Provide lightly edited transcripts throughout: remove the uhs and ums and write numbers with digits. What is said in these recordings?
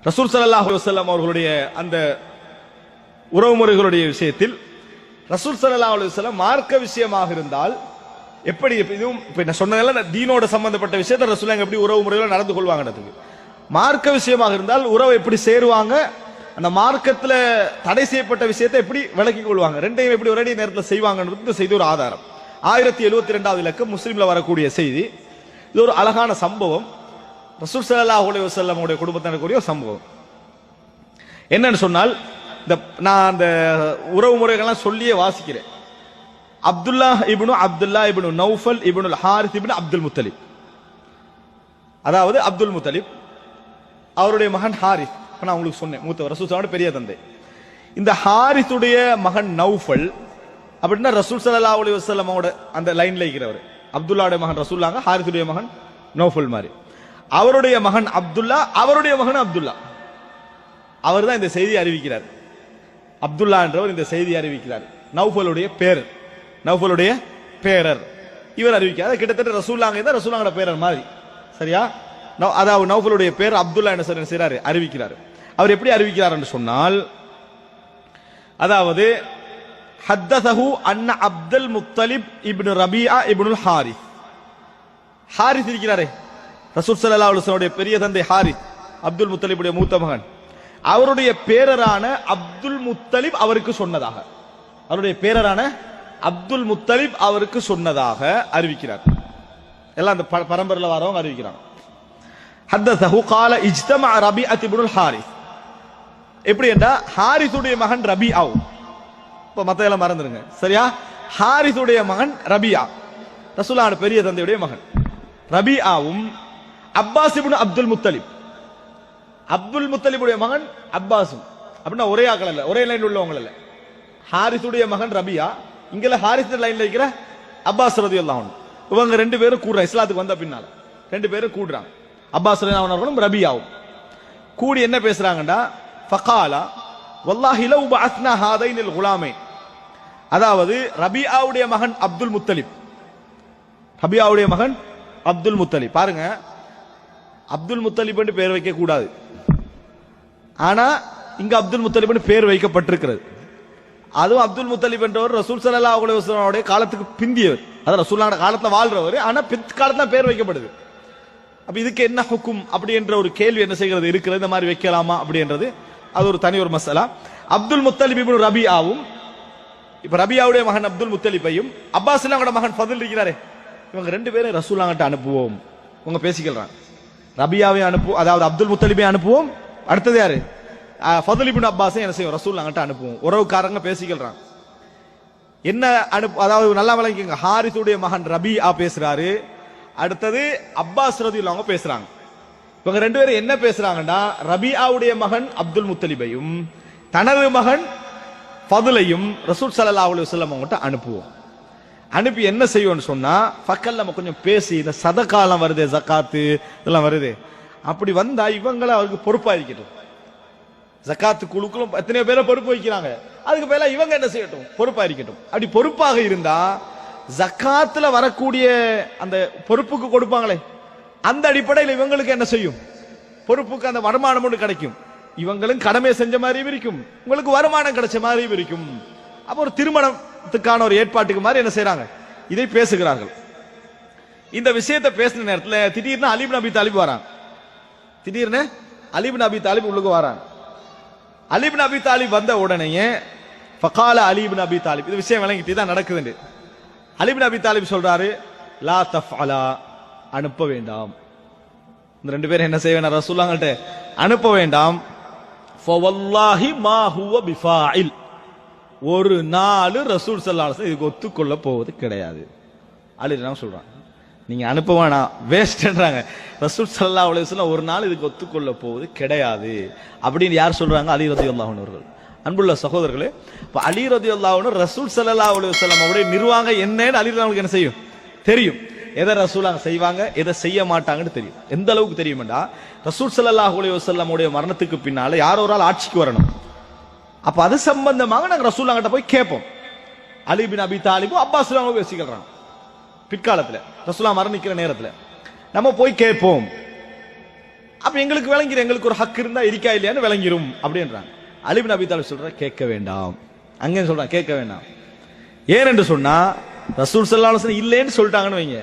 ரசூல் ஸல்லல்லாஹு அலைஹி வஸல்லம் அவர்களுடைய அந்த உறவுமுறைகளுடைய விஷயத்தில் ரசூல் ஸல்லல்லாஹு அலைஹி வஸல்லம் மார்க்க விஷயமாக இருந்தால் எப்படி, இதுவும் இப்ப நான் சொன்னதெல்லாம் தீனோட சம்பந்தப்பட்ட விஷயத்தை ரசூலுல்லாஹ் எப்படி உறவு முறையில் நடந்து கொள்வாங்கன்றதுக்கு. மார்க்க விஷயமாக இருந்தால் உறவை எப்படி சேருவாங்க, அந்த மார்க்கத்தில் தடை செய்யப்பட்ட விஷயத்தை எப்படி விளக்கிக் கொள்வாங்க, ரெண்டையும் எப்படி ஒரே நேரத்தில் செய்வாங்கன்றது இந்த செய்தி ஒரு ஆதாரம். 1072வது இலக்கம் முஸ்லீம்ல வரக்கூடிய செய்தி. இது ஒரு அழகான சம்பவம். ரசூல் ஸல்லல்லாஹு அலைஹி வஸல்லம் உடைய குடும்பத்தில் நடக்கக்கூடிய ஒரு சம்பவம். என்னன்னு சொன்னால், நான் அந்த உறவு முறைகள்லாம் சொல்லியே வாசிக்கிறேன். அப்துல்லா இப்னு நௌஃபல் இப்னுல் ஹாரிஸ் இப்னு அப்துல் முத்தலிப், அதாவது அப்துல் முத்தலிப் அவருடைய மகன் ஹாரிஸ். நான் உங்களுக்கு சொன்னேன், மூத்த ரசூல் ஸல்லல்லாஹு பெரிய தந்தை. இந்த ஹாரிஸுடைய மகன் நௌஃபல் அப்படின்னா ரசூல் ஸல்லல்லாஹு அலைஹி வஸல்லம் அந்த லைன்ல இருக்கிறவர். அப்துல்லாவுடைய மகன் ரசூலுல்லாஹ், ஹாரிஸுடைய மகன் நௌஃபல் மாதிரி. அவருடைய மகன் அப்துல்லா, அவருடைய மகன் அப்துல்லா. அவர் தான் இந்த செய்தியை அறிவிக்கிறார். அப்துல்லா என்றவர் இந்த செய்தியை அறிவிக்கிறார். நௌஃபலுடைய பேரர், நௌஃபலுடைய பேரர் இவர் அறிவிக்கிறார். கிட்டத்தட்ட ரசூலுல்லாஹ் தான் ரசூலுல்லாஹோட பேரர் மாதிரி, சரியா? அதாவது நௌஃபலுடைய பேர் அப்துல்லா என்ன செய்றாரு, அறிவிக்கிறார். அவர் எப்படி அறிவிக்கிறார் என்று சொன்னால், அதாவது ஹத்தஸஹு அன்ன அப்துல் முத்தலிப் இப்னு ரபீஆ இப்னுல் ஹாரிஸ். ஹாரிஸ் இருக்கிறாரே, ரசூல் ஸல்லல்லாஹு அலைஹி வஸல்லம் பெரிய தந்தை ஹாரிஸ், அப்துல் முத்தலிபுடைய மூத்த மகன், அவருடைய பேரரான அப்துல் முத்தலிப் அவருக்கு சொன்னதாக, அவருடைய பேரரான அப்துல் முத்தலிப் அவருக்கு சொன்னதாக அறிவிக்கிறார். எல்லாம் அந்த பரம்பரையில் வரவங்க அறிவிக்கிறாங்க. ஹத்தஸஹு قال اجتمع ربيعة بن الحارث. எப்படி என்றா, ஹாரிஸுடைய மகன் ரபீஆ, இப்ப மத்த எல்லாம் மறந்துருங்க, சரியா? ஹாரிஸுடைய மகன் ரபீஆ, ரசூலுல்லாஹ் பெரிய தந்தையுடைய மகன். ரபீஆவும் அப்பாஸ் இப்னு அப்துல் முத்தலிப், அப்துல் முத்தலிபுடைய மகன் அப்பாஸும், அப்படின்னா ஒரே ஆக்கள் இல்ல, ஒரே லைன்ல உள்ளவங்க இல்ல. ஹாரிஸுடைய மகன் ரபீஆ, இங்கல ஹாரிஸ் லைன்ல இருக்கிற அப்பாஸ் ரலியல்லாஹு அன்ஹு. இவங்க ரெண்டு பேரும் கூடுறாங்க, இஸ்லாத்துக்கு வந்த பின்னால ரெண்டு பேரும் கூடுறாங்க. அப்பாஸ் ரலியல்லாஹு அன்ஹுவும் ரபீஆவும் கூடி என்ன பேசுறாங்கடா, ஃபகாலா வல்லாஹி லவ் பஅத்னா ஹாதைனில் குலாமைன். அதாவது ரபீஆவுடைய மகன் அப்துல் முத்தலிப், ரபீஆவுடைய மகன் அப்துல் முத்தலிப். பாருங்க, அப்துல் முத்தலிப் என்று பேர் வைக்க கூடாது, ஆனா இங்க அப்துல் முத்தலிப் என்று பேர் வைக்கப்பட்டிருக்கிறது. அதுவும் அப்துல் முத்தலிப் என்றவர் ரசூல் ஸல்லல்லாஹு அலைஹி வஸல்லம் காலத்துக்கு பிந்தியவர், அதாவது ரசூலுல்லாஹ் காலத்துல வாழ்றவர், ஆனா பிற்காலத்துல பேர் வைக்கப்படுது. அப்ப இதுக்கு என்ன ஹுக்கும் அப்படி என்ற ஒரு கேள்வி என்ன செய்கிறது இருக்கிறது, இந்த மாதிரி வைக்கலாமா அப்படின்றது அது ஒரு தனி ஒரு மசாலா. அப்துல் முத்தலிப் இப்னு ரபீஆவும், இப்ப ரபீஆவுடைய மகன் அப்துல் முத்தலிபையும் அப்பாஸ்லாவோட மகன் ஃபதுல் இருக்கிறாரே, இவங்க ரெண்டு பேரும் ரசூலுல்லாஹ் கிட்ட அனுப்புவோம். உங்க பேசிக்கிறாங்க, ரபீஆவை அனுப்பு, அதாவது அப்துல் முத்தலிபை அனுப்புவோம், அடுத்தது யாரு, ஃபதுல் இப்னு அப்பாஸை என்ன செய்வோம், ரசூலுல்லாஹ் கிட்ட அனுப்புவோம். உறவுக்காரங்க பேசிக்கிறாங்க. என்ன அனுப்பு, அதாவது நல்லா விளங்கிக்கங்க, ஹாரிஸுடைய மகன் ரபீஆ பேசுறாரு, அடுத்தது அப்பாஸ் ரலியல்லாஹு அன்ஹு பேசுறாங்க. இவங்க ரெண்டு பேரும் என்ன பேசுறாங்கன்னா, ரபீஆவுடைய மகன் அப்துல் முத்தலிபையும் தனது மகன் ஃபதுலையும் ரசூல் ஸல்லல்லாஹு அலைஹி வஸல்லம் அவங்கள்ட்ட அனுப்புவோம். அனுப்பி என்ன செய்வோம்னு சொன்னா, ஃபக்கல் நம்ம கொஞ்சம் பேசி, இந்த சதகாலம் வருது, ஜகாத்து இதெல்லாம் வருது, அப்படி வந்தா இவங்களை அவருக்கு பொறுப்பா இருக்கட்டும். ஜகாத்து குழுக்களும் எத்தனையோ பேரை பொறுப்பு வைக்கிறாங்க, அதுக்கு மேல இவங்க என்ன செய்யட்டும், பொறுப்பா இருக்கட்டும். அப்படி பொறுப்பாக இருந்தா ஜகாத்துல வரக்கூடிய அந்த பொறுப்புக்கு கொடுப்பாங்களே, அந்த அடிப்படையில் இவங்களுக்கு என்ன செய்யும், பொறுப்புக்கு அந்த வருமானம் ஒன்று கிடைக்கும். இவங்களும் கடமை செஞ்ச மாதிரியும் இருக்கும், உங்களுக்கு வருமானம் கிடைச்ச மாதிரியும் இருக்கும். அப்ப ஒரு திருமணத்துக்கான ஒரு ஏற்பாட்டுக்கு மாதிரி என்ன செய்யறாங்க, இதை பேசுகிறார்கள். இந்த விஷயத்தை பேசின நேரத்தில் திடீர்னு அலி இப்னு அபி தாலிப் வராங்க. திடீர்னு அலி இப்னு அபி தாலிப் உள்ளுக்கு வராங்க. அலி இப்னு அபி தாலிப் வந்த உடனேயே ஃபகால அலி இப்னு அபி தாலிப், இந்த விஷயம் விளங்கிட்டு தான் நடக்குது. அலி இப்னு அபி தாலிப் சொல்றாரு, லா தஃஅலா, அனுப்ப வேண்டாம். இந்த ரெண்டு பேரும் என்ன செய்ய வேண்டாம், ரசூலுல்லாஹ் கிட்ட அனுப்ப வேண்டாம். ஃபவல்லாஹி மா ஹுவ பிஃபாயில், ஒரு நாள் ரசூல் ஸல்லல்லாஹு அலைஹி வஸல்லம் இதுக்கு ஒத்துக்கொள்ள போவது கிடையாது. அலி ரலியல்லாஹு சொல்றாங்க, நீங்க அனுப்ப வேணாம், வேஸ்ட்ன்றாங்க. ரசூல் ஸல்லல்லாஹு அலைஹி வஸல்லம் ஒரு நாள் இதுக்கு ஒத்துக்கொள்ள போவது கிடையாது அப்படின்னு யார் சொல்றாங்க, அலி ரலியல்லாஹு அன்ஹு அவர்கள். அன்புள்ள சகோதரர்களே, இப்ப அலி ரலியல்லாஹு அன்ஹு ரசூல் ஸல்லல்லாஹு அலைஹி வஸல்லம் அவருடைய நிர்வாகம் என்னன்னு அலி ரலியல்லாஹு அன்ஹு என்ன செய்யும், தெரியும். எதை ரசூலுல்லாஹ் செய்வாங்க, எதை செய்ய மாட்டாங்கன்னு தெரியும். எந்த அளவுக்கு தெரியும்டா, ரசூல் ஸல்லல்லாஹு அலைஹி வஸல்லம் உடைய மரணத்துக்கு பின்னால யாரோ ஒரு ஆள் ஆட்சிக்கு வரணும். அப்ப அது சம்பந்தமாக நாங்க ரசூலுல்லாஹ் கிட்ட போய் கேட்போம். அலி இப்னு அபி தாலிப் அப்பாஸ் ரலியல்லாஹு அன்ஹு பேசிக்கிறாங்க. பிற்காலத்துல ரசூலுல்லாஹ் மரணிக்கிற நேரத்துல நம்ம போய் கேட்போம். அப்ப எங்களுக்கு விளங்கிடும், எங்களுக்கு ஒரு ஹக் இருந்தா இருக்கா இல்லையான்னு விளங்கிரும் அப்படின்றாங்க. அலி இப்னு அபீ தாலிப் சொல்ற கேட்க வேண்டாம், அங்கே சொல்றாங்க கேட்க வேண்டாம். ஏனென்று சொன்னா ரசூல் ஸல்லல்லாஹு அலைஹி வஸல்லம் இல்லைன்னு சொல்லிட்டாங்கன்னு வைங்க,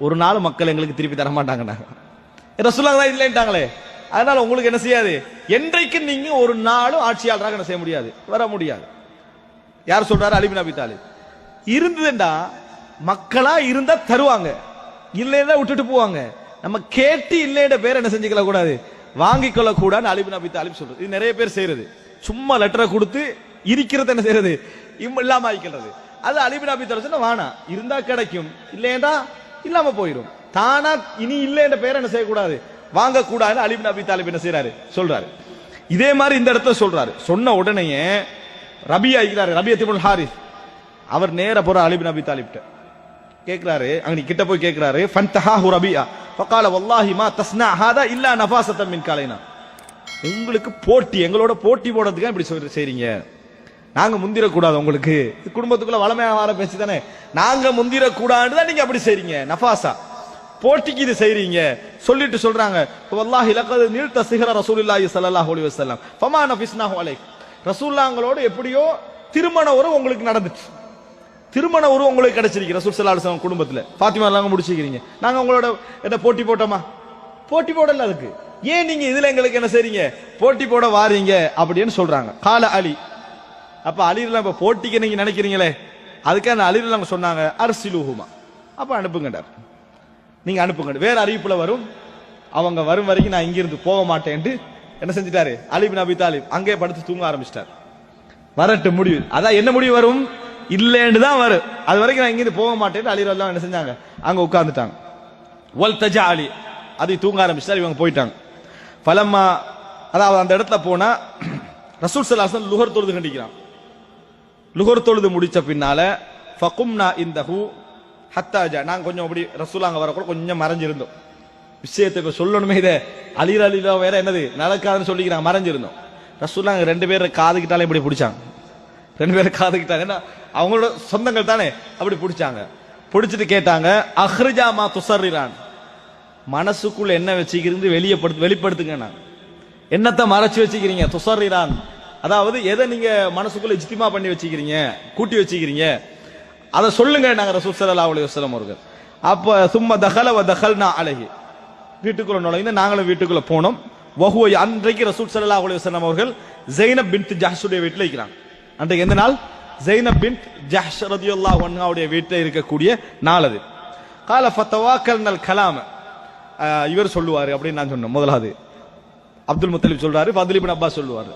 ஒரு நாள் மக்கள் எங்களுக்கு திருப்பி தர மாட்டாங்கன்னாங்க. ரசூலுல்லாஹ் தான் இல்லைன்ட்டாங்களே, அதனால உங்களுக்கு என்ன செய்யாது, என்றைக்கு நீங்க ஒரு நாளும் ஆட்சியாளராக என்ன செய்ய முடியாது, வர முடியாது. யார் சொல்றாரு? அலி இப்னு அபீ தாலிப். இருந்ததுண்டா மக்களா இருந்தா தருவாங்க, இல்லைன்னா விட்டுட்டு போவாங்க. நம்ம கேட்டு இல்லைன்ற பேர் என்ன செஞ்சுக்கல கூடாது, வாங்கிக் கொள்ள கூடாது. அலி இப்னு அபீ தாலிப் சொல்றது. இது நிறைய பேர் செய்யறது, சும்மா லெட்டரை கொடுத்து இருக்கிறத என்ன செய்யறது, இல்லாம ஆயிக்கிறது. அது அலி இப்னு அபீ தாலிப் சொன்னா வானா இருந்தா கிடைக்கும், இல்லையேண்டா இல்லாம போயிடும். தானா இனி இல்லைன்ற பேர் என்ன செய்யக்கூடாது, வாங்க கூடாது. அலி இப்னு அபீ தாலிப் என்ன செய்யறாரு, சொல்றாரு. இதே மாதிரி இந்த இடத்துல சொல்றாரு. சொன்ன உடனே ரபியா இருக்கிறாரு, ரபியா இப்னுல் ஹாரிஸ், அவர் நேர போற அலி இப்னு அபீ தாலிப் கேட்கிறாரு, அங்க கிட்ட போய் கேட்கிறாரு. ஃபன்தஹாஹு ரபியா ஃபகால வல்லாஹி மா தஸ்னா ஹாதா இல்லா நஃபாஸத்தன் மின் கலைனா. உங்களுக்கு போட்டி, எங்களோட போட்டி போடுறதுக்கு இப்படி செய்றீங்க, நாங்க முந்திர கூடாது. உங்களுக்கு குடும்பத்துக்குள்ள வளமையா வர பேசி தானே, நாங்க முந்திர கூடாது தான் நீங்க அப்படி செய்றீங்க, நஃபாஸா போட்டிக்கு இது செய்றீங்க சொல்லிட்டு சொல்றாங்க. வல்லாஹி லகத் நில்த சிஹர ரசூலுல்லாஹி ஸல்லல்லாஹு அலைஹி வஸல்லம் ஃபமா நஃபிஸ்னாஹு அலைக். ரசூலுல்லாஹ்ங்களோட எப்படியோ திருமண உறவு உங்களுக்கு நடந்துச்சு, திருமண உறவு உங்களுக்கு கிடைச்சிருக்கு ரசூல் ஸல்லல்லாஹு அலைஹி வஸல்லம் குடும்பத்துல. ஃபாத்திமா எல்லாம் முடிச்சிக்கிறீங்க, நாங்க உங்களோட என்ன போட்டி போட்டோமா? போட்டி போடல. அதுக்கு ஏன் நீங்க இதுல எங்களுக்கு என்ன செய்றீங்க, போட்டி போட வாரீங்க அப்படின்னு சொல்றாங்க. கால அலி. அப்ப அலிரலாம் இப்ப போட்டிக்கு நீங்க நினைக்கிறீங்களே, அதுக்காக அலிரலாம் சொன்னாங்க அர்சிலுஹுமா, அப்ப அனுப்புங்கடார், நீங்க அனுப்புங்க. வேற அறிவிப்புல வரும், அவங்க வரும் வரைக்கும் நான் இங்கிருந்து போக மாட்டேன்ட்டு என்ன செஞ்சிட்டாரு அலி இப்னு அபீ தாலிப், அங்கே படுத்து தூங்க ஆரம்பிச்சிட்டார். வரட்டு முடிவு, அதான் என்ன முடிவு வரும், இல்லைன்னு தான் வரும். அது வரைக்கும் நான் இங்கிருந்து போக மாட்டேன்னு அலி ரலியல்லாஹு என்ன செஞ்சாங்க, அங்க உட்கார்ந்துட்டாங்க. வல் தஜா அலி, அதை தூங்க ஆரம்பிச்சிட்டார், இவங்க போயிட்டாங்க. பலம்மா, அதாவது அந்த இடத்துல போனா ரசூல் ஸல்லல்லாஹு அலைஹி வஸல்லம் லுஹர் தொழுது கண்டிக்கிறான். லுஹர் தொழுது முடிச்ச பின்னால ஃபகும்னா இந்தஹு ஹத்தா ஜா, நாங்க கொஞ்சம் அப்படி ரசூல் அங்க வரக்கூட கொஞ்சம் மறைஞ்சிருந்தோம். விஷயத்தை இப்ப சொல்லணுமே, இதை அலி ரலியல்லாஹு வேற என்னது நடக்காதுன்னு சொல்லிக்கிறாங்க, மறைஞ்சிருந்தோம். ரசூல் அங்க ரெண்டு பேரை காதுகிட்டாலே இப்படி பிடிச்சாங்க, ரெண்டு பேரும் காதுகிட்டாங்க, ஏன்னா அவங்களோட சொந்தங்கள் தானே, அப்படி பிடிச்சாங்க. பிடிச்சிட்டு கேட்டாங்க அஹ்ரிஜா மா துஸர்ரிரான், மனசுக்குள்ள என்ன வச்சுக்கிறது வெளிப்படுத்துங்க, என்னத்தை மறைச்சு வச்சுக்கிறீங்க, துஸர்ரிரான் அதாவது எதை நீங்க மனசுக்குள்ள இஜ்திமா பண்ணி வச்சுக்கிறீங்க, கூட்டி வச்சுக்கிறீங்க, அதை சொல்லுங்க நாங்க ரசூல் ஸல்லல்லாஹு அலைஹி வஸல்லம் அவர்கள். அப்ப சும்ம தஹல வ தஹல்னா அலைஹி, வீட்டுக்குள்ள நுழைந்து நாங்களும் வீட்டுக்குள்ள போனோம். வஹுவ, அன்றைக்கு ரசூல் ஸல்லல்லாஹு அலைஹி வஸல்லம் அவர்கள் ஸைனப் பின்த் ஜஹ்ஷுடைய வீட்டில் இருக்கிறாங்க. அன்றைக்கு எந்த நாள், ஸைனப் பின்த் ஜஹ்ஷ் ரலியல்லாஹு அன்ஹாவுடைய வீட்டில் இருக்கக்கூடிய நாள் அது. கால ஃபதவாக்கல்னல் கலாம், இவர் சொல்லுவாரு அப்படின்னு நான் சொன்னேன். முதலாவது அப்துல் முத்தலிப் சொல்றாரு, ஃபத்ல் இப்னு அப்பாஸ் சொல்லுவாரு.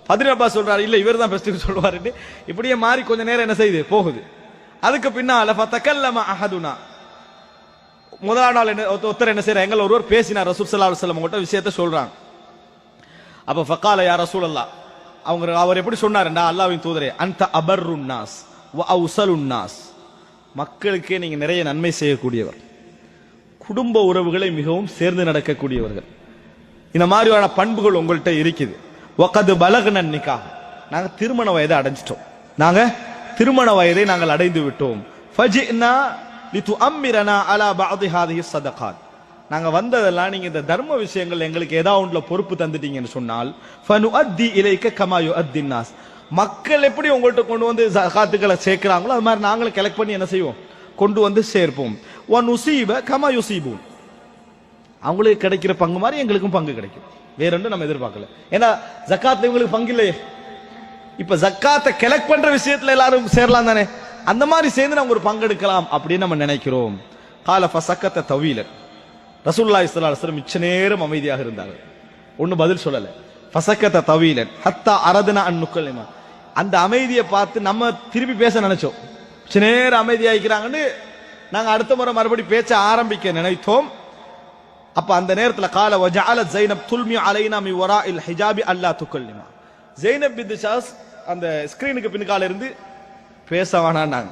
ஃபத்ல் இப்னு அப்பாஸ் சொல்றாரு இல்ல இவர் தான் பெஸ்ட் சொல்லுவாருன்னு. இப்படியே மாறி கொஞ்ச நேரம் என்ன செய்யுது போகுது. அதுக்கு பின்னால ஃபதகல்லம அஹதுனா, முதல் நாள் ஒருத்தர் என்ன செய்யறாங்க, எங்கள் ஒருவர் பேசினார் ரசூல் ஸல்லல்லாஹு அலைஹி வஸல்லம் கிட்ட விஷயத்தை சொல்றாங்க. அப்ப ஃபகால யா ரசூலல்லாஹ், அவர் எப்படி சொன்னாருன்னா, அல்லாஹ்வின் தூதரே, அன்த அபர்ருன் நாஸ் வ அவ்ஸலுன் நாஸ், மக்களுக்கே நீங்க நிறைய நன்மை செய்யக்கூடியவர், குடும்ப உறவுகளை மிகவும் சேர்ந்து நடக்கக்கூடியவர்கள், இந்த மாதிரியான பண்புகள் உங்கள்கிட்ட இருக்குது. வகத் பலக்ன நிக்காஹ், நாங்க திருமண வயதை அடைஞ்சிட்டோம், நாங்க திருமண வயதை நாங்கள் அடைந்து விட்டோம். ஃபஜினா லிதுஅம்மிரனா அலா பஅதி ஹாதிஹி ஸதகாத், நாங்க வந்ததெல்லாம் நீங்க இந்த தர்ம விஷயங்கள் எங்களுக்கு ஏதாவது ஒன்றுல பொறுப்பு தந்துட்டீங்கன்னு சொன்னால், ஃபனுஅத்தி இலைக கமா யுஅத்தின் நாஸ், மக்கள் எப்படி உங்கள்கிட்ட கொண்டு வந்து ஜகாத்துக்களை சேர்க்கிறாங்களோ அது மாதிரி நாங்களும் கலெக்ட் பண்ணி என்ன செய்வோம், கொண்டு வந்து சேர்ப்போம். வ நுஸீப கமா யுஸீபூன், அவங்களுக்கு கிடைக்கிற பங்கு மாதிரி எங்களுக்கும் பங்கு கிடைக்கும், வேற ஒன்றும் நம்ம எதிர்பார்க்கல. ஏன்னா ஜக்காத்ல இவங்களுக்கு பங்கு இல்லையே, இப்ப ஜக்காத்தை கலெக்ட் பண்ற விஷயத்துல எல்லாரும் சேரலாம் தானே, அந்த மாதிரி சேர்ந்து நம்ம ஒரு பங்கெடுக்கலாம் அப்படின்னு நம்ம நினைக்கிறோம். கால ஃபஸக்கத தவீலன், ரசூலுல்லாஹி ஸல்லல்லாஹு அலைஹி வஸல்லம் மிச்ச நேரம் அமைதியாக இருந்தாங்க, ஒன்னும் பதில் சொல்லல. ஃபஸக்கத தவீலன் ஹத்தா அரதுனா அன் நுக்கலிமா, அந்த அமைதியை பார்த்து நம்ம திருப்பி பேச நினைச்சோம். மிச்ச நேரம் அமைதியாகிறாங்கன்னு நாங்க அடுத்த முறை மறுபடி பேச்ச ஆரம்பிக்க நினைத்தோம். அப்ப அந்த நேரத்துல கால வஜஅலத் ஸைனப் துல்மி அலைனா மி வராஇல் ஹிஜாபி அல்லா துக்கல்லிமா, ஸைனப் பின்த் ஜஹ்ஷ் அந்த ஸ்கிரீனுக்கு பின்கால இருந்து பேச வேணான்னாங்க.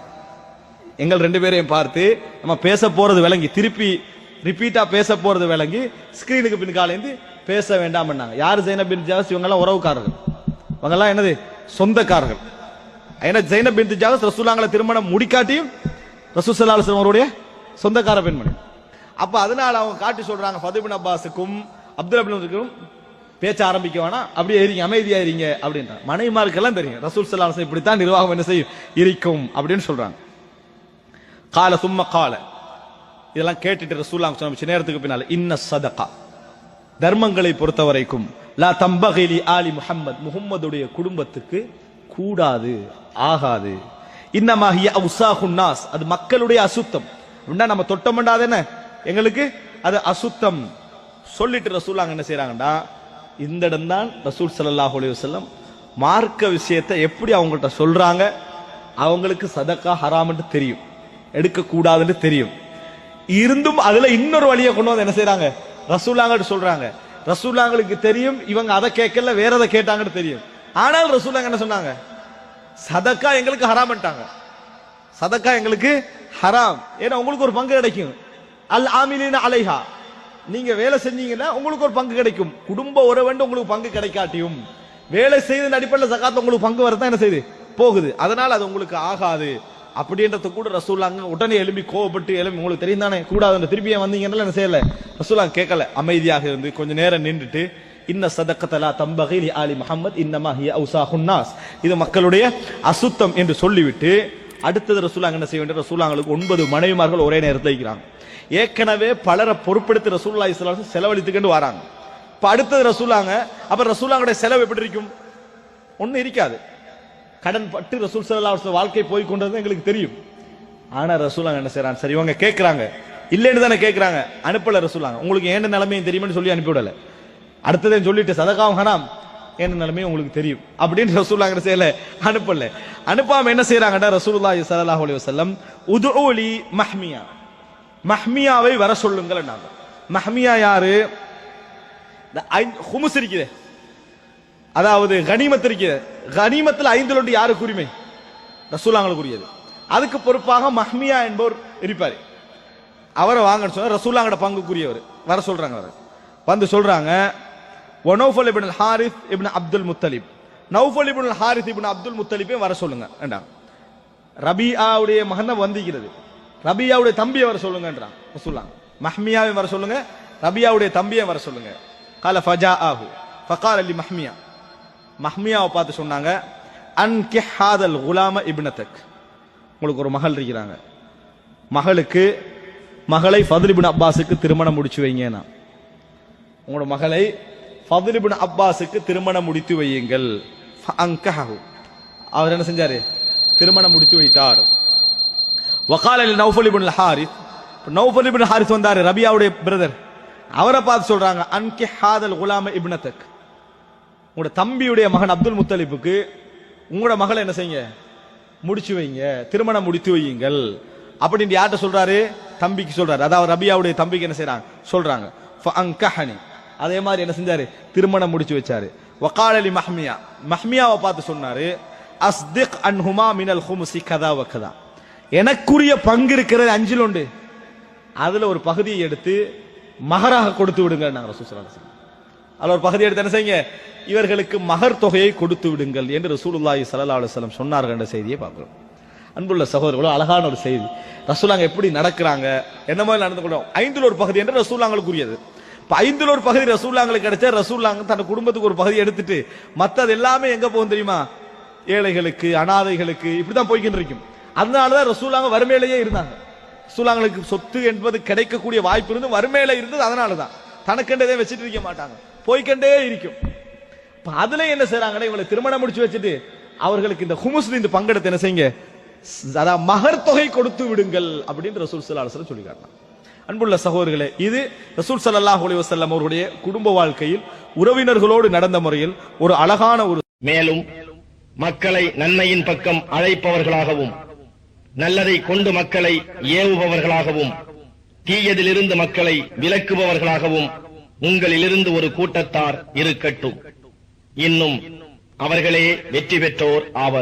எங்கள் ரெண்டு பேரையும் பார்த்து நம்ம பேச போறது விளங்கி, திருப்பி ரிப்பீட்டா பேச போறது விளங்கி ஸ்கிரீனுக்கு பின்கால இருந்து பேச வேண்டாம்னாங்க. யார் ஸைனப் பின்த் ஜஹ்ஷ், இவங்க எல்லாம் உறவுக்காரர்கள், இவங்க எல்லாம் என்னது சொந்தக்காரர்கள். ஏன்னா ஸைனப் பின்த் ஜஹ்ஷ் ரசூலுல்லாஹ்வை திருமணம் முடிக்காட்டியும் ரசூல் ஸல்லல்லாஹு அலைஹி வஸல்லம் அவருடைய சொந்தக்கார பெண்மணி. அப்ப அதனால அவங்க காட்டி சொல்றாங்க, ஃபத்ல் இப்னு அப்பாஸுக்கும் அப்துல் பேச்ச ஆரம்பிக்க வேணாம், அப்படியே இருங்க, அமைதியா இருங்க அப்படின்ற. மனைவிமாருக்கெல்லாம் தெரியும் ரசூல் ஸல்லல்லாஹு அலைஹி வஸல்லம் இப்படித்தான் நிர்வாகம் என்ன செய்யும் இருக்கும் அப்படின்னு சொல்றாங்க. கால சும்ம கால, இதெல்லாம் கேட்டுட்டு ரசூலுல்லாஹ் சொன்ன நேரத்துக்கு பின்னால, இன்ன ஸதகா, தர்மங்களை பொறுத்த வரைக்கும், லா தம்பகி லி ஆலி முஹம்மத், முஹம்மதுடைய குடும்பத்துக்கு கூடாது, ஆகாது. இன்னமா ஹிய அவ்சாஹுன் நாஸ், அது மக்களுடைய அசுத்தம். அப்படின்னா நம்ம தொட்டமண்டாது என்ன எங்களுக்கு அது அசுத்தம் சொல்லிட்டு ரசூலுல்லாஹ் என்ன செய்யறாங்கடா, இந்த இடம் தான் ரசூல் ஸல்லல்லாஹு அலைஹி வஸல்லம் மார்க்க விஷயத்தை எப்படி அவங்கள்ட்ட சொல்றாங்க. அவங்களுக்கு சதக்கா ஹராம்னு தெரியும், எடுக்க கூடாதுன்னு தெரியும். இருந்தும் அதுல இன்னொரு வழியை கொண்டு வந்து என்ன செய்யறாங்க, ரசூலுல்லாஹ்கிட்ட சொல்றாங்க. ரசூலுல்லாஹ்களுக்கு தெரியும் இவங்க அதை கேட்கல, வேற எதை கேட்டாங்கன்னு தெரியும். ஆனால் ரசூலுல்லாஹ் என்ன சொன்னாங்க, சதக்கா எங்களுக்கு ஹராம்ட்டாங்க. சதக்கா எங்களுக்கு ஹராம், ஏன்னா உங்களுக்கு ஒரு பங்கு கிடைக்கும். அல் ஆமிலீன அலைஹா, நீங்க வேலை செஞ்சீங்கன்னா உங்களுக்கு ஒரு பங்கு கிடைக்கும். குடும்ப உறவு உங்களுக்கு பங்கு கிடைக்காட்டியும் வேலை செய்த அடிப்படையில் சகாத் உங்களுக்கு பங்கு வரதான் என்ன செய்யுது போகுது. அதனால அது உங்களுக்கு ஆகாது அப்படின்றது கூட ரசூலுல்லாஹ் உடனே எழுப்பி கோவப்பட்டு எழுப்பி, உங்களுக்கு தெரியும் தானே கூடாது, திருப்பியே வந்தீங்கன்னா என்ன செய்யல. ரசூலுல்லாஹ் கேட்கல, அமைதியாக இருந்து கொஞ்ச நேரம் நின்றுட்டு, இன்ன ஸதகத லா தம்பகி லி ஆலி முஹம்மத் இன்னமா ஹிய அவ்சாஹுன் நாஸ், இது மக்களுடைய அசுத்தம் என்று சொல்லிவிட்டு அடுத்தது ரசூலுல்லாஹ் என்ன செய்ய வேண்டும், ரசூலுல்லாஹ்களுக்கு 9 மனைவிமார்கள் ஒரே நேரத்தில் இருக்கிறாங்க. ஏற்கனவே பலரை பொறுப்பெடுத்து ரசூலுல்லாஹி ஸல்லல்லாஹு அலைஹி வஸல்லம் செலவழித்துக்கிட்டு வராங்க. இப்ப அடுத்தது ரசூலுல்லாஹ், அப்ப ரசூலுல்லாஹ்வுடைய செலவு எப்படி இருக்கும், ஒண்ணு இருக்காது. கடன் பட்டு ரசூல் ஸல்லல்லாஹு அலைஹி வஸல்லம் வாழ்க்கை போய் கொண்டது எங்களுக்கு தெரியும். ஆனா ரசூலுல்லாஹ் என்ன செய்றாங்க, சரி இவங்க கேட்கறாங்க, இல்லைன்னு தானே கேட்கறாங்க, அனுப்பல ரசூலுல்லாஹ். உங்களுக்கு ஏண்ட நிலைமையும் தெரியும்னு சொல்லி அனுப்பிவிடல. அடுத்ததையும் சொல்லிட்டு சதகாவும் ஹராம், என்ன நிலைமையும் உங்களுக்கு தெரியும் அப்படின்னு ரசூலுல்லாஹ் என்ன செய்யல, அனுப்பல. அனுப்பாம என்ன செய்யறாங்கடா, ரசூலுல்லாஹி ஸல்லல்லாஹு அலைஹி வஸல்லம் உதுஉ லி மஹ்மியா, மஹ்மியாவை வர சொல்லுங்கள். மஹ்மியா யாரு, ஹுமுஸ் இருக்குது, அதாவது கனிமத் இருக்குது. கனிமத்தில் 5 யாருக்கு உரிமை, ரசூலுல்லாஹ்வுக்கு உரியது. அதுக்கு பொறுப்பாக மஹ்மியா என்பவர் இருப்பாரு. அவரை வாங்கன்னு சொன்னா ரசூலுல்லாஹ்வோட பங்குக்குரியவர் வர சொல்றாங்க. அவர் வந்து சொல்றாங்க, வனௌஃபல் இப்னு அல் ஹாரிஸ் இப்னு அப்துல் முத்தலிப், நௌஃபல் இப்னு அல் ஹாரிஸ் இப்னு அப்துல் முத்தலிப்பை வர சொல்லுங்க என்றாங்க. ரபியாவுடைய மகனை வந்திக்கிறது, ரபியாவுடைய தம்பியை வர சொல்லுங்கன்றான் ரசூலுல்லாஹ். மஹ்மியாவை வர சொல்லுங்க, ரபியாவுடைய தம்பியை வர சொல்லுங்க. கால ஃபஜாஅஹு ஃபகால லி மஹ்மியா, மஹ்மியாவை பார்த்து சொன்னாங்க, அன்கிஹ் ஹாதல் குலாம இப்னதக், உங்களுக்கு ஒரு மகள் இருக்கிறாங்க, மகளை ஃபதுல் இப்னு அப்பாஸுக்கு திருமணம் முடிச்சு வைங்க. உங்களோட மகளை ஃபதுல் இப்னு அப்பாஸுக்கு திருமணம் முடித்து வையுங்கள். ஃபஅன்கஹு, அவர் என்ன செஞ்சாரு, திருமணம் முடித்து வைத்தார். வகால லி நௌஃபல் இப்னு அல் ஹாரிஸ், நௌஃபல் இப்னு ஹாரிஸ் வந்தாரு, ரபியாவுடைய பிரதர். அவரை பார்த்து சொல்றாங்க, அன்கிஹ் ஹாதல் குலாம இப்னதக், உங்களோட தம்பியுடைய மகன் அப்துல் முத்தலிப்புக்கு உங்களோட மகளை என்ன செய்யுங்க, முடிச்சு வைங்க, திருமணம் முடித்து வையுங்கள் அப்படின்னு யார்கிட்ட சொல்றாரு, தம்பிக்கு சொல்றாரு. அதாவது ரபியாவுடைய தம்பிக்கு என்ன செய்யறாங்க சொல்றாங்க. ஃபஅன்கஹனி, அதே மாதிரி என்ன செஞ்சாரு, திருமணம் முடிச்சு வச்சாரு. வகால லி மஹ்மியா, மஹ்மியாவை பார்த்து சொன்னாரு, அஸ்திக் அன்ஹுமா மினல் ஹும்ஸி கதா வ கதா, எனக்குரிய பங்கு இருக்கிறது 5 உண்டு, அதுல ஒரு பகுதியை எடுத்து மகராக கொடுத்து விடுங்க. ரசூல் ஸல்லல்லாஹு அலைஹி வஸல்லம் அதுல ஒரு பகுதியை எடுத்து என்ன செய்யுங்க, இவர்களுக்கு மகர் தொகையை கொடுத்து விடுங்கள் என்று ரசூலுல்லாஹி ஸல்லல்லாஹு அலைஹி வஸல்லம் சொன்னார்கள் என்ற செய்தியை பார்க்கிறோம். அன்புள்ள சகோதரர்களோ, அழகான ஒரு செய்தி. ரசூலுல்லாஹ் எப்படி நடக்கிறாங்க, என்ன மாதிரி நடந்து கொள்றோம். 5 ஒரு பகுதி என்று ரசூலுல்லாஹ்வுக்கு உரியது. இப்ப 5 ஒரு பகுதி ரசூலுல்லாஹ்வுக்கு கிடைச்சா, ரசூலுல்லாஹ் தன் குடும்பத்துக்கு ஒரு பகுதி எடுத்துட்டு மத்தது எல்லாமே எங்க போகும் தெரியுமா, ஏழைகளுக்கு, அனாதைகளுக்கு, இப்படிதான் போய்கிட்டு இருக்கும். அதனாலதான் ரசூலுல்லாஹ் வறுமையிலேயே இருந்தாங்க. ரசூலுல்லாஹ்வுக்கு சொத்து என்பது கிடைக்கக்கூடிய வாய்ப்பு இருந்து வறுமையில இருந்தது. அதனாலதான் தனக்கண்டதே வச்சுட்டு இருக்க மாட்டாங்க, போய்கண்டே இருக்கும். அதுல என்ன செய்யறாங்கன்னா, இவங்களை திருமணம் முடிச்சு வச்சுட்டு அவர்களுக்கு இந்த ஹுமுஸ்ல இந்த பங்கெடுத்து என்ன செய்யுங்க, அதாவது மகர் தொகை கொடுத்து விடுங்கள் அப்படின்னு ரசூல் ஸல்லல்லாஹு அலைஹி வஸல்லம் சொல்லி காட்டினாங்க. அன்புள்ள சகோதரர்களே, இது ரசூல் ஸல்லல்லாஹு அலைஹி வஸல்லம் அவருடைய குடும்ப வாழ்க்கையில் உறவினர்களோடு நடந்த முறையில் ஒரு அழகான ஒரு. மேலும் மக்களை நன்மையின் பக்கம் அழைப்பவர்களாகவும், நல்லதை கொண்டு மக்களை ஏவுபவர்களாகவும், தீயதிலிருந்து மக்களை விலக்குபவர்களாகவும் உங்களிலிருந்து ஒரு கூட்டத்தார் இருக்கட்டும். இன்னும் அவர்களே வெற்றி பெற்றோர் ஆவர்.